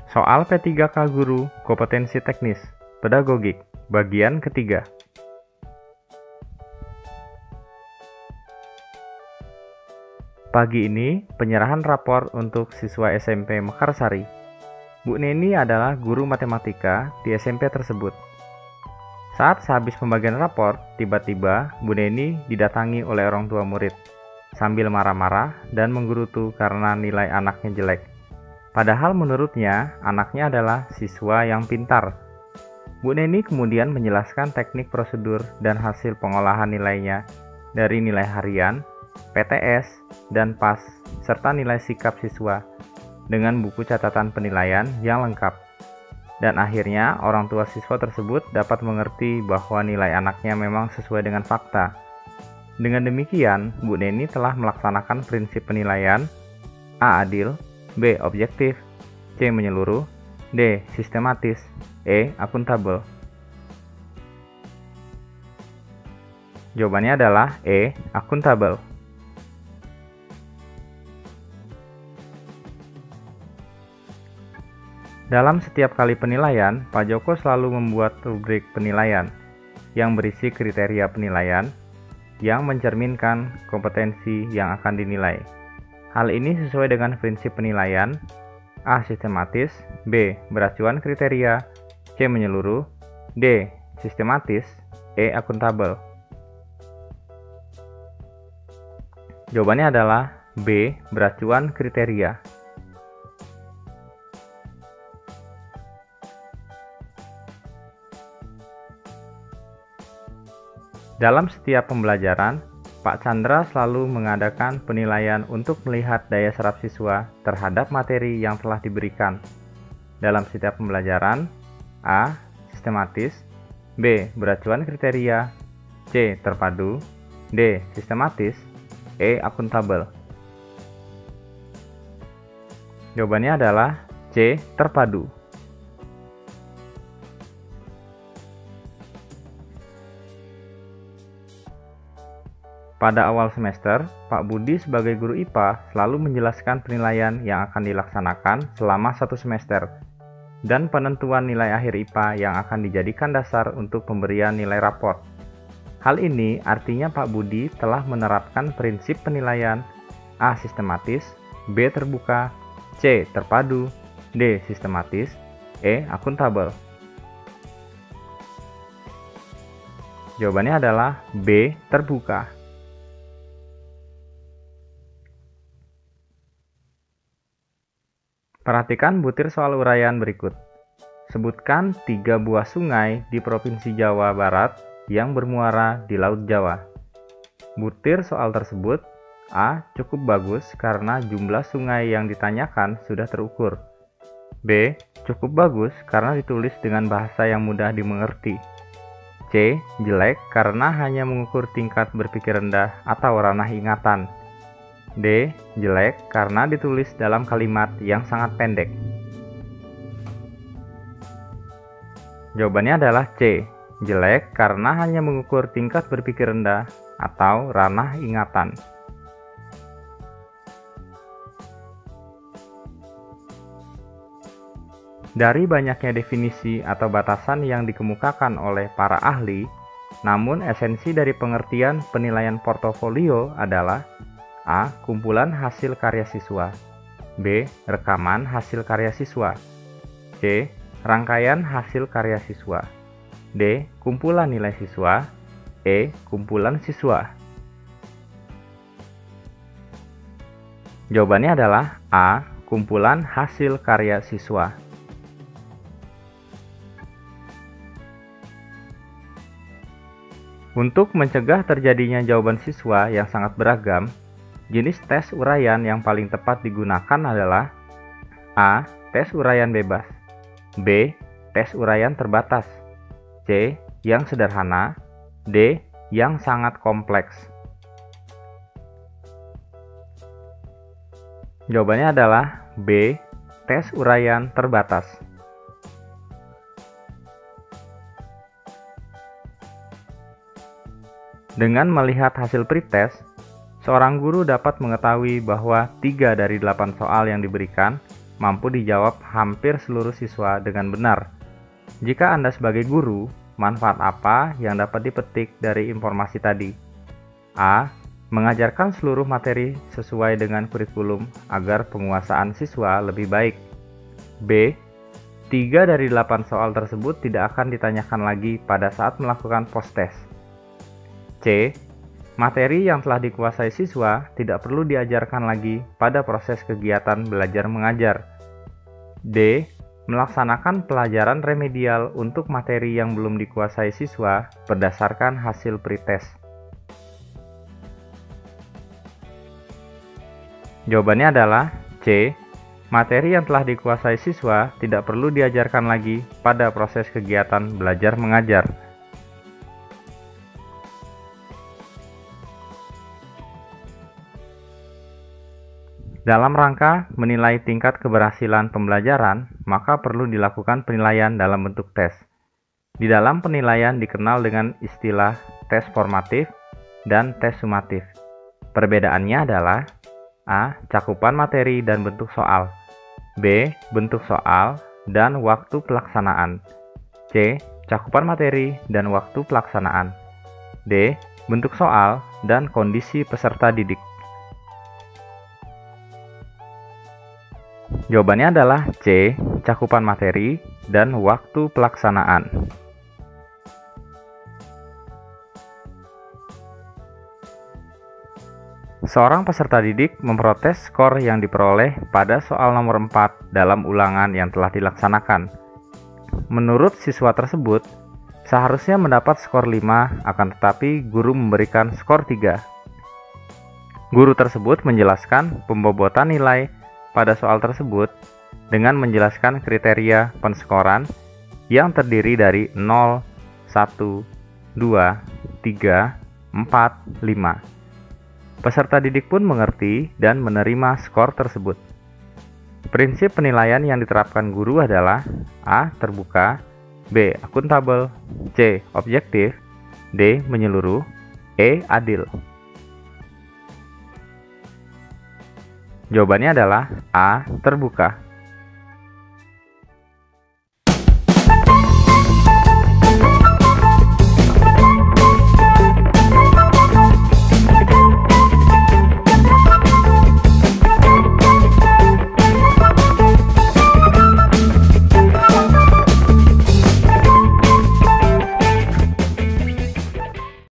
Soal P3K Guru Kompetensi Teknis Pedagogik Bagian ketiga. Pagi ini penyerahan rapor untuk siswa SMP Mekarsari. Bu Neni adalah guru matematika di SMP tersebut. Saat sehabis pembagian rapor, tiba-tiba Bu Neni didatangi oleh orang tua murid sambil marah-marah dan menggerutu karena nilai anaknya jelek. Padahal menurutnya, anaknya adalah siswa yang pintar. Bu Neni kemudian menjelaskan teknik prosedur dan hasil pengolahan nilainya dari nilai harian, PTS, dan PAS, serta nilai sikap siswa dengan buku catatan penilaian yang lengkap. Dan akhirnya orang tua siswa tersebut dapat mengerti bahwa nilai anaknya memang sesuai dengan fakta. Dengan demikian, Bu Neni telah melaksanakan prinsip penilaian A. Adil, B. Objektif, C. Menyeluruh, D. Sistematis, E. Akuntabel. Jawabannya adalah E. Akuntabel. Dalam setiap kali penilaian, Pak Joko selalu membuat rubrik penilaian yang berisi kriteria penilaian yang mencerminkan kompetensi yang akan dinilai. Hal ini sesuai dengan prinsip penilaian A. Sistematis, B. Beracuan kriteria, C. Menyeluruh, D. Sistematis, E. Akuntabel. Jawabannya adalah B. Beracuan kriteria. Dalam setiap pembelajaran, Pak Chandra selalu mengadakan penilaian untuk melihat daya serap siswa terhadap materi yang telah diberikan. Dalam setiap pembelajaran, A. Sistematis, B. Beracuan kriteria, C. Terpadu, D. Sistematis, E. Akuntabel. Jawabannya adalah C. Terpadu. Pada awal semester, Pak Budi sebagai guru IPA selalu menjelaskan penilaian yang akan dilaksanakan selama satu semester dan penentuan nilai akhir IPA yang akan dijadikan dasar untuk pemberian nilai raport. Hal ini artinya Pak Budi telah menerapkan prinsip penilaian A. Sistematis, B. Terbuka, C. Terpadu, D. Sistematis, E. Akuntabel. Jawabannya adalah B. Terbuka. Perhatikan butir soal uraian berikut. Sebutkan 3 buah sungai di Provinsi Jawa Barat yang bermuara di Laut Jawa. Butir soal tersebut A. Cukup bagus karena jumlah sungai yang ditanyakan sudah terukur. B. Cukup bagus karena ditulis dengan bahasa yang mudah dimengerti. C. Jelek karena hanya mengukur tingkat berpikir rendah atau ranah ingatan. D. Jelek karena ditulis dalam kalimat yang sangat pendek. Jawabannya adalah C. Jelek karena hanya mengukur tingkat berpikir rendah atau ranah ingatan. Dari banyaknya definisi atau batasan yang dikemukakan oleh para ahli, namun esensi dari pengertian penilaian portofolio adalah A. Kumpulan hasil karya siswa, B. Rekaman hasil karya siswa, C. Rangkaian hasil karya siswa, D. Kumpulan nilai siswa, E. Kumpulan siswa. Jawabannya adalah A. Kumpulan hasil karya siswa. Untuk mencegah terjadinya jawaban siswa yang sangat beragam, jenis tes uraian yang paling tepat digunakan adalah A. Tes uraian bebas, B. Tes uraian terbatas, C. Yang sederhana, D. Yang sangat kompleks. Jawabannya adalah B. Tes uraian terbatas. Dengan melihat hasil pretest, seorang guru dapat mengetahui bahwa 3 dari 8 soal yang diberikan mampu dijawab hampir seluruh siswa dengan benar. Jika Anda sebagai guru, manfaat apa yang dapat dipetik dari informasi tadi? A. Mengajarkan seluruh materi sesuai dengan kurikulum agar penguasaan siswa lebih baik. B. 3 dari 8 soal tersebut tidak akan ditanyakan lagi pada saat melakukan post-test. C. Materi yang telah dikuasai siswa tidak perlu diajarkan lagi pada proses kegiatan belajar mengajar. D. Melaksanakan pelajaran remedial untuk materi yang belum dikuasai siswa berdasarkan hasil pretest. Jawabannya adalah C. Materi yang telah dikuasai siswa tidak perlu diajarkan lagi pada proses kegiatan belajar mengajar. Dalam rangka menilai tingkat keberhasilan pembelajaran, maka perlu dilakukan penilaian dalam bentuk tes. Di dalam penilaian dikenal dengan istilah tes formatif dan tes sumatif. Perbedaannya adalah A. Cakupan materi dan bentuk soal. B. Bentuk soal dan waktu pelaksanaan. C. Cakupan materi dan waktu pelaksanaan. D. Bentuk soal dan kondisi peserta didik. Jawabannya adalah C. Cakupan materi dan waktu pelaksanaan. Seorang peserta didik memprotes skor yang diperoleh pada soal nomor 4 dalam ulangan yang telah dilaksanakan. Menurut siswa tersebut, seharusnya mendapat skor 5, akan tetapi guru memberikan skor 3. Guru tersebut menjelaskan pembobotan nilai pada soal tersebut dengan menjelaskan kriteria penskoran yang terdiri dari 0, 1, 2, 3, 4, 5. Peserta didik pun mengerti dan menerima skor tersebut. Prinsip penilaian yang diterapkan guru adalah A. Terbuka, B. Akuntabel, C. Objektif, D. Menyeluruh, E. Adil. Jawabannya adalah A. Terbuka.